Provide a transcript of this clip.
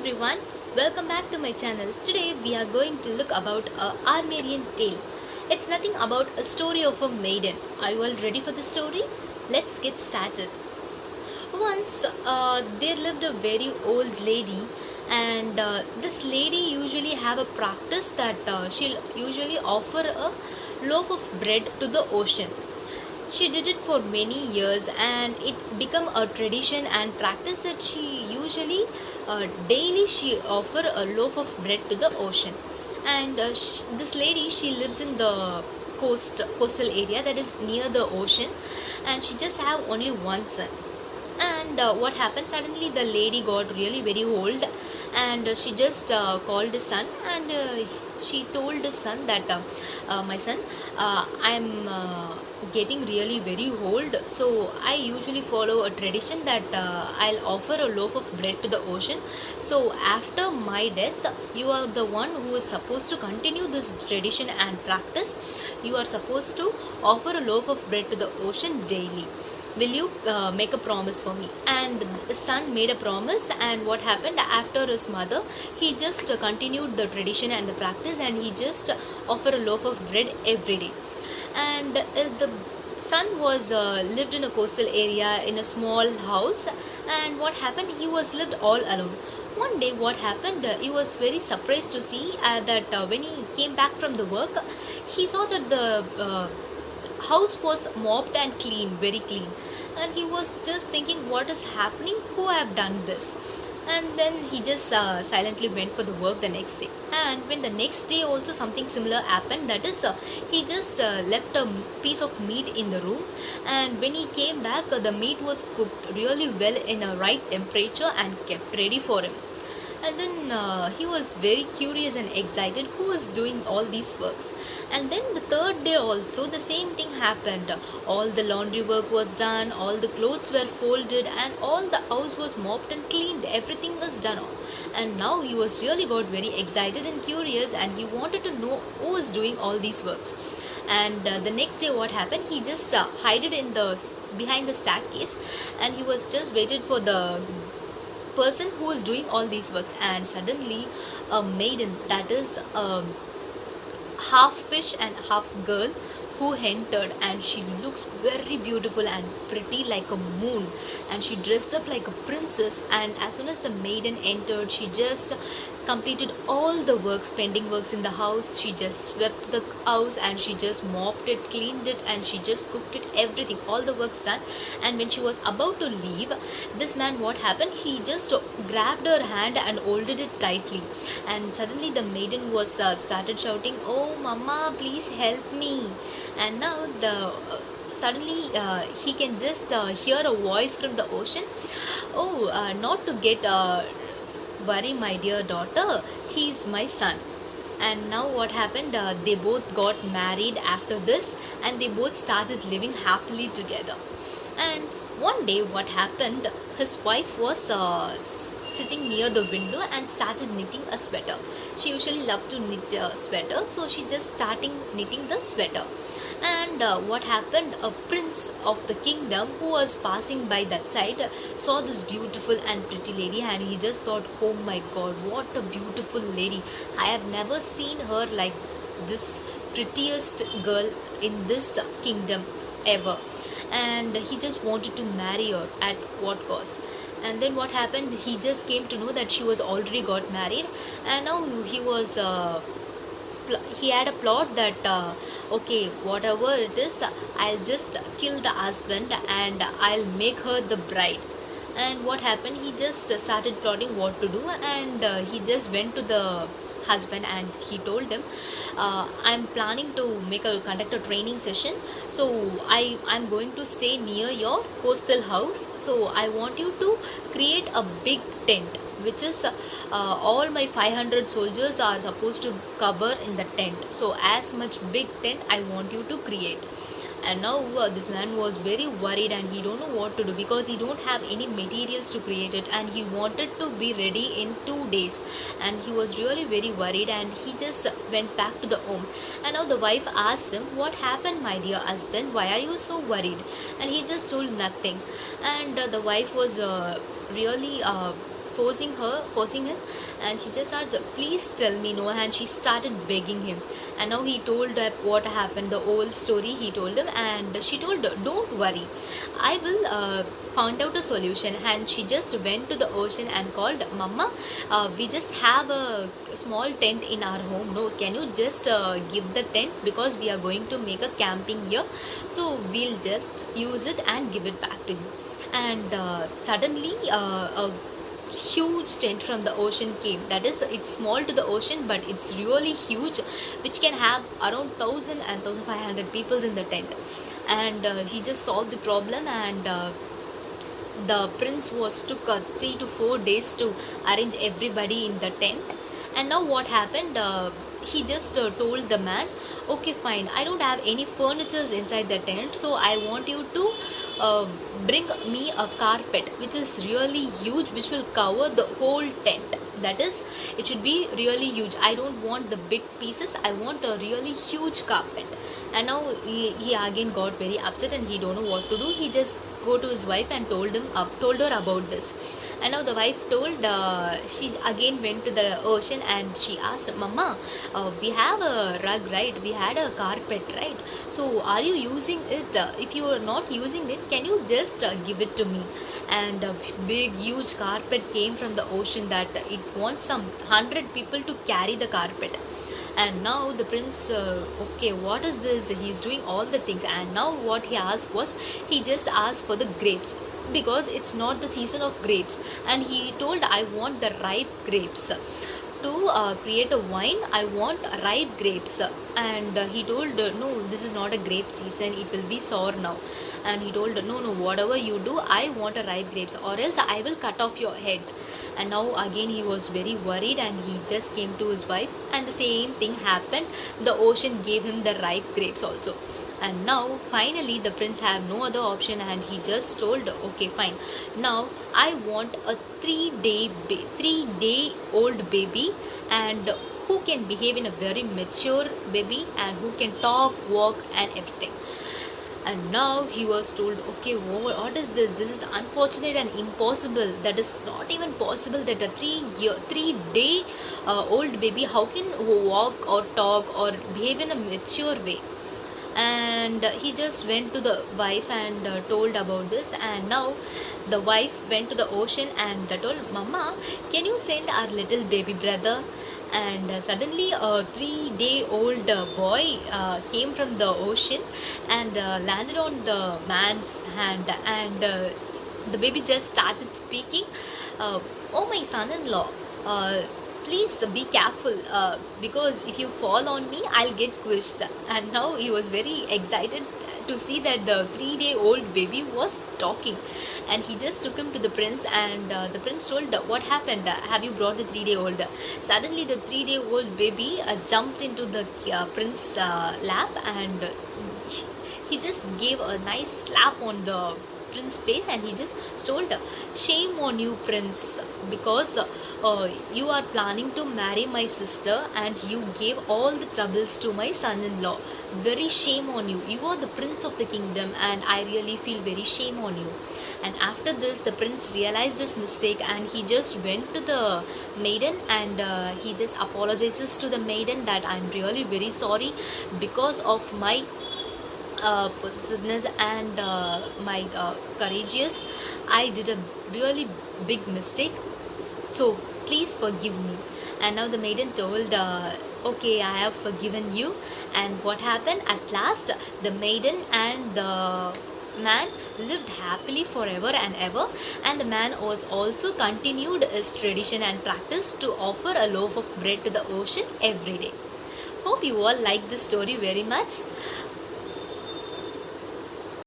everyone, welcome back to my channel. Today we are going to look about a Armenian tale. It's nothing about a story of a maiden. Are you all ready for the story? Let's get started. Once there lived a very old lady, and this lady usually have a practice that she'll usually offer a loaf of bread to the ocean. She did it for many years and it became a tradition and practice that she usually daily she offer a loaf of bread to the ocean. And this lady, she lives in the coastal area that is near the ocean, and she just have only one son. And what happened, suddenly the lady got really very old, and she just called his son, and she told his son that my son, I'm getting really very old, so I usually follow a tradition that I'll offer a loaf of bread to the ocean. So after my death, you are the one who is supposed to continue this tradition and practice. You are supposed to offer a loaf of bread to the ocean daily. Will you make a promise for me? And the son made a promise, and what happened, after his mother, he just continued the tradition and the practice, and he just offered a loaf of bread every day. And the son was lived in a coastal area in a small house, and what happened, he was lived all alone. One day what happened, he was very surprised to see that when he came back from the work, he saw that the house was mopped and clean, very clean, and he was just thinking, what is happening, who have done this? And then he just silently went for the work the next day. And when the next day also something similar happened, that is he just left a piece of meat in the room, and when he came back, the meat was cooked really well in a right temperature and kept ready for him. And then he was very curious and excited, who was doing all these works. And then the third day also the same thing happened. All the laundry work was done, all the clothes were folded, and all the house was mopped and cleaned, everything was done. And now he was really got very excited and curious, and he wanted to know who was doing all these works. And the next day what happened, he just hid it in the behind the staircase, and he was just waited for the person who was doing all these works. And suddenly a maiden, that is half fish and half girl, who entered, and she looks very beautiful and pretty like a moon, and she dressed up like a princess. And as soon as the maiden entered, she just completed all the works, pending works in the house. She just swept the house, and she just mopped it, cleaned it, and she just cooked it, everything, all the works done. And when she was about to leave, this man, what happened, he just grabbed her hand and holded it tightly. And suddenly the maiden was started shouting, oh mama, please help me. And now the suddenly he can just hear a voice from the ocean, oh not to get worry my dear daughter, he is my son. And now what happened, they both got married after this, and they both started living happily together. And one day what happened, his wife was sitting near the window and started knitting a sweater. She usually loved to knit a sweater, so she just starting knitting the sweater. And what happened, a prince of the kingdom who was passing by that side saw this beautiful and pretty lady, and he just thought, oh my god, what a beautiful lady, I have never seen her like this, prettiest girl in this kingdom ever. And he just wanted to marry her at what cost. And then what happened, he just came to know that she was already got married, and now he was he had a plot that okay, whatever it is, I'll just kill the husband and I'll make her the bride. And what happened, he just started plotting what to do, and he just went to the husband and he told him, I'm planning to conduct a training session, so I'm going to stay near your coastal house, so I want you to create a big tent, which is all my 500 soldiers are supposed to cover in the tent. So as much big tent I want you to create. And now this man was very worried, and he don't know what to do, because he don't have any materials to create it, and he wanted to be ready in 2 days. And he was really very worried, and he just went back to the home. And now the wife asked him, what happened my dear husband, why are you so worried? And he just told nothing. And the wife was really forcing him, and she just started, please tell me no, and she started begging him. And now he told her what happened, the whole story he told him, and she told, don't worry, I will found out a solution. And she just went to the ocean and called, mama, we just have a small tent in our home, no, can you just give the tent, because we are going to make a camping here, so we'll just use it and give it back to you. And suddenly a huge tent from the ocean came. That is, it's small to the ocean, but it's really huge, which can have around 1000 and 1500 people in the tent. And he just solved the problem. And the prince was took 3 to 4 days to arrange everybody in the tent. And now what happened, he just told the man, okay fine, I don't have any furnitures inside the tent, so I want you to bring me a carpet which is really huge, which will cover the whole tent. That is, it should be really huge. I don't want the big pieces, I want a really huge carpet. And now he again got very upset, and he don't know what to do. He just go to his wife and told her about this. And now the wife told, she again went to the ocean and she asked, mama, we have a rug, right, we had a carpet, right, so are you using it? If you are not using it, can you just give it to me? And a big huge carpet came from the ocean, that it wants some 100 people to carry the carpet. And now the prince, okay, what is this, he's doing all the things. And now what he asked was, he just asked for the grapes, because it's not the season of grapes. And he told, I want the ripe grapes to create a wine, I want ripe grapes. And he told, no, this is not a grape season, it will be sour now. And he told, no, whatever you do, I want a ripe grapes, or else I will cut off your head. And now again he was very worried, and he just came to his wife, and the same thing happened. The ocean gave him the ripe grapes also. And now finally the prince had no other option, and he just told, okay fine, now I want a 3-day old baby, and who can behave in a very mature baby, and who can talk, walk and everything. And now he was told, okay, what is this, this is unfortunate and impossible, that is not even possible, that a 3-day old baby, how can walk or talk or behave in a mature way? And he just went to the wife and told about this. And now the wife went to the ocean and told, mama, can you send our little baby brother? And suddenly a 3-day old boy came from the ocean and landed on the man's hand. And the baby just started speaking, oh my son-in-law, please be careful, because if you fall on me, I'll get quished. And now he was very excited to see that the 3-day old baby was talking. And he just took him to the prince, and the prince told, what happened, have you brought the 3-day old? Suddenly the 3-day old baby jumped into the prince's lap, and he just gave a nice slap on the prince's face, and he just told, shame on you, prince, because you are planning to marry my sister and you gave all the troubles to my son-in-law. Very shame on you, you are the prince of the kingdom, and I really feel very shame on you. And after this, the prince realized his mistake, and he just went to the maiden, and he just apologizes to the maiden that I'm really very sorry, because of my possessiveness and my courageous, I did a really big mistake, so please forgive me. And now the maiden told, okay, I have forgiven you. And what happened, at last the maiden and the man lived happily forever and ever. And the man was also continued his tradition and practice to offer a loaf of bread to the ocean every day. Hope you all like this story very much.